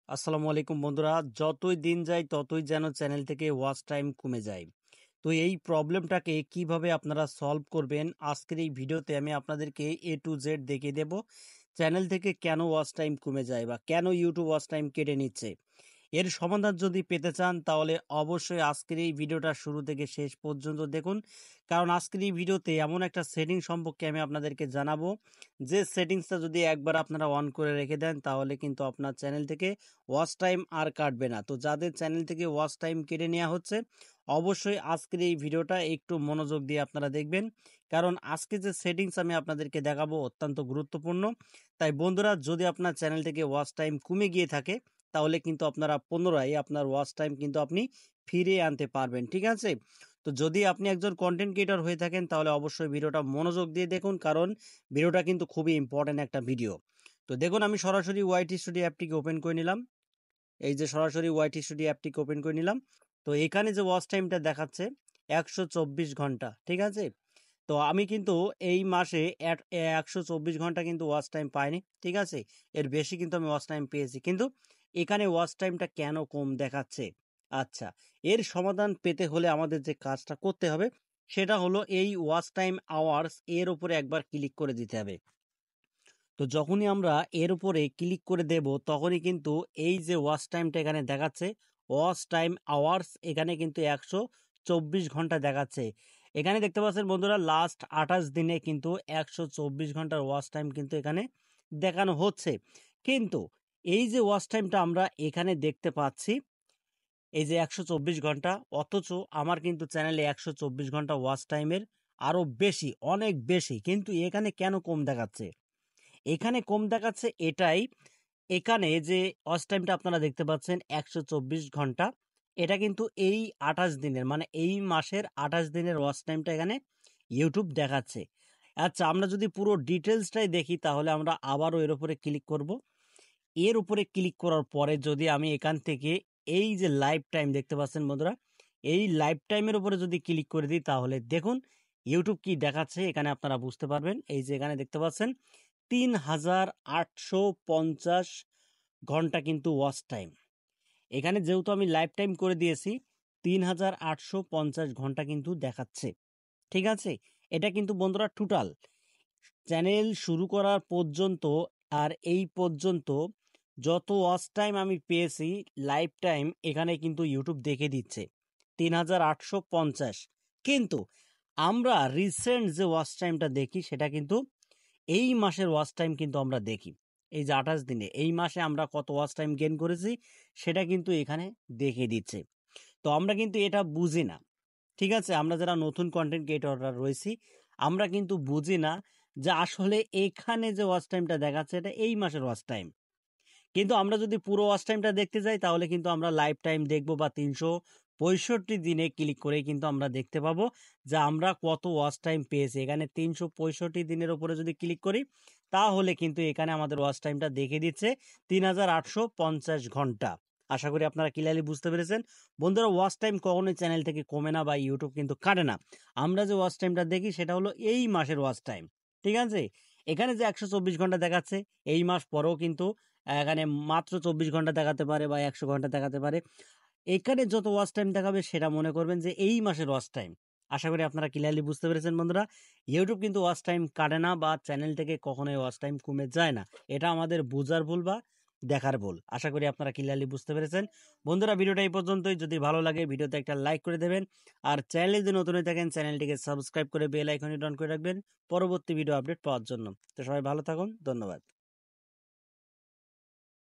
আসসালামু আলাইকুম বন্ধুরা, যতই দিন যায় ততই যেন চ্যানেল থেকে ওয়াচ টাইম কমে যায়। তো এই প্রবলেমটাকে কিভাবে আপনারা সলভ করবেন আজকের এই ভিডিওতে আমি আপনাদেরকে এ টু জেড দেখিয়ে দেব। চ্যানেল থেকে কেন ওয়াচ টাইম কমে যায় বা কেন ইউটিউব ওয়াচ টাইম কেটে নিচ্ছে, এর সমাধান যদি পেতে চান তাহলে অবশ্যই আজকের এই ভিডিওটা শুরু থেকে শেষ পর্যন্ত দেখুন। কারণ আজকের এই ভিডিওতে এমন একটা সেটিং সম্পর্কে আমি আপনাদেরকে জানাবো, যে সেটিংসটা যদি একবার আপনারা অন করে রেখে দেন তাহলে কিন্তু আপনার চ্যানেল থেকে ওয়াচ টাইম আর কাটবে না। তো যাদের চ্যানেল থেকে ওয়াচ টাইম কেটে নেওয়া হচ্ছে, অবশ্যই আজকের এই ভিডিওটা একটু মনোযোগ দিয়ে আপনারা দেখবেন, কারণ আজকে যে সেটিংস আমি আপনাদেরকে দেখাবো অত্যন্ত গুরুত্বপূর্ণ। তাই বন্ধুরা, যদি আপনার চ্যানেল থেকে ওয়াচ টাইম কমে গিয়ে থাকে তাহলে কিন্তু আপনারা পুনরায় আপনার ওয়াচ টাইম কিন্তু আপনি ফিরিয়ে আনতে পারবেন, ঠিক আছে? তো যদি আপনি একজন কন্টেন্ট ক্রিয়েটর হয়ে থাকেন তাহলে অবশ্যই ভিডিওটা মনোযোগ দিয়ে দেখুন, কারণ ভিডিওটা কিন্তু খুবই ইম্পর্টেন্ট একটা ভিডিও। তো দেখুন, আমি সরাসরি ওয়াইটি স্টুডিও অ্যাপটিকে ওপেন করে নিলাম। এই যে সরাসরি ওয়াইটি স্টুডিও অ্যাপটিকে ওপেন করে নিলাম। তো এখানে যে ওয়াচ টাইমটা দেখাচ্ছে 124 ঘন্টা, ঠিক আছে? তো আমি কিন্তু এই মাসে 124 ঘন্টা কিন্তু ওয়াচ টাইম পাইনি, ঠিক আছে? এর বেশি কিন্তু আমি ওয়াচ টাইম পেয়েছি, কিন্তু এখানে ওয়াচ টাইমটা কেন কম দেখাচ্ছে? আচ্ছা, এর সমাধান পেতে হলে আমাদের যে কাজটা করতে হবে সেটা হলো এই ওয়াচ টাইম আওয়ার্স এর উপরে একবার ক্লিক করে দিতে হবে। তো যখনই আমরা এর উপরে ক্লিক করে দেব তখনই কিন্তু এই যে ওয়াচ টাইমটা এখানে দেখাচ্ছে, ওয়াচ টাইম আওয়ার্স, এখানে কিন্তু 124 ঘন্টা দেখাচ্ছে। এখানে দেখতে পাচ্ছেন বন্ধুরা, লাস্ট 28 দিনে কিন্তু 124 ঘন্টার ওয়াচ টাইম কিন্তু এখানে দেখানো হচ্ছে। কিন্তু এই যে ওয়াচ টাইমটা আমরা এখানে দেখতে পাচ্ছি, এই যে 124 ঘন্টা, অথচ আমার কিন্তু চ্যানেলে 124 ঘন্টা ওয়াচ টাইমের আরও বেশি, অনেক বেশি, কিন্তু এখানে কেন কম দেখাচ্ছে? এখানে কম দেখাচ্ছে এটাই, এখানে যে ওয়াচ টাইমটা আপনারা দেখতে পাচ্ছেন 124 ঘন্টা, এটা কিন্তু এই 28 দিনের, মানে এই মাসের 28 দিনের ওয়াচ টাইমটা এখানে ইউটিউব দেখাচ্ছে। আচ্ছা, আমরা যদি পুরো ডিটেলসটাই দেখি তাহলে আমরা আবারও এর উপরে ক্লিক করব। এর উপরে ক্লিক করার পরে যদি আমি এখান থেকে এই যে লাইভ টাইম দেখতে পাচ্ছেন বন্ধুরা, এই লাইভ টাইমের উপরে যদি ক্লিক করে দিই তাহলে দেখুন ইউটিউব কি দেখাচ্ছে এখানে আপনারা বুঝতে পারবেন। এই যে এখানে দেখতে পাচ্ছেন 3850 ঘন্টা কিন্তু ওয়াচ টাইম। এখানে যেহেতু আমি লাইভ টাইম করে দিয়েছি, 3850 ঘন্টা কিন্তু দেখাচ্ছে, ঠিক আছে? এটা কিন্তু বন্ধুরা টোটাল চ্যানেল শুরু করার পর্যন্ত, আর এই পর্যন্ত যত ওয়াচ টাইম আমি পেয়েছি লাইভ টাইম এখানে কিন্তু ইউটিউব দেখে দিচ্ছে 3850। কিন্তু আমরা রিসেন্ট যে ওয়াচ টাইমটা দেখি সেটা কিন্তু এই মাসের ওয়াচ টাইম কিন্তু আমরা দেখি, এই যে 28 দিনে, এই মাসে আমরা কত ওয়াচ টাইম গেইন করেছি সেটা কিন্তু এখানে দেখে দিচ্ছে। তো আমরা কিন্তু এটা বুঝি না, ঠিক আছে? আমরা যারা নতুন কন্টেন্ট ক্রিয়েটররা রয়েছি আমরা কিন্তু বুঝি না যে আসলে এখানে যে ওয়াচ টাইমটা দেখাচ্ছে এটা এই মাসের ওয়াচ টাইম। কিন্তু আমরা যদি পুরো ওয়াচ টাইমটা দেখতে যাই তাহলে কিন্তু আমরা লাইভ টাইম দেখবো, বা 365 দিনে ক্লিক করে কিন্তু আমরা দেখতে পাবো যে আমরা কত ওয়াচ টাইম পেয়েছি। এখানে 365 দিনের উপরে যদি ক্লিক করি তাহলে কিন্তু এখানে আমাদের ওয়াচ টাইমটা দেখে দিচ্ছে 3850 ঘন্টা। আশা করি আপনারা ক্লিয়ারলি বুঝতে পেরেছেন। বন্ধুরা, ওয়াচ টাইম কখনোই চ্যানেল থেকে কমে না বা ইউটিউব কিন্তু কাটে না। আমরা যে ওয়াচ টাইমটা দেখি সেটা হলো এই মাসের ওয়াচ টাইম, ঠিক আছে? এখানে যে 124 ঘন্টা দেখাচ্ছে, এই মাস পরেও কিন্তু এখানে মাত্র 24 ঘন্টা দেখাতে পারে বা 100 ঘন্টা দেখাতে পারে। এখানে যত ওয়াচ টাইম দেখাবে সেটা মনে করবেন যে এই মাসের ওয়াচ টাইম। আশা করি আপনারা ক্লিয়ারলি বুঝতে পেরেছেন বন্ধুরা। ইউটিউব কিন্তু ওয়াচ টাইম কাটে না বা চ্যানেল থেকে কখনোই ওয়াচ টাইম কমে যায় না। এটা আমাদের বোঝার ভুল বা দেখার ভুল। আশা করি আপনারা ক্লিয়ারলি বুঝতে পেরেছেন। বন্ধুরা, ভিডিওটা এই পর্যন্তই। যদি ভালো লাগে ভিডিওতে একটা লাইক করে দেবেন, আর চ্যানেলে যদি নতুন হয়ে থাকেন চ্যানেলটিকে সাবস্ক্রাইব করে বেল আইকনটি অন করে রাখবেন পরবর্তী ভিডিও আপডেট পাওয়ার জন্য। তো সবাই ভালো থাকুন, ধন্যবাদ।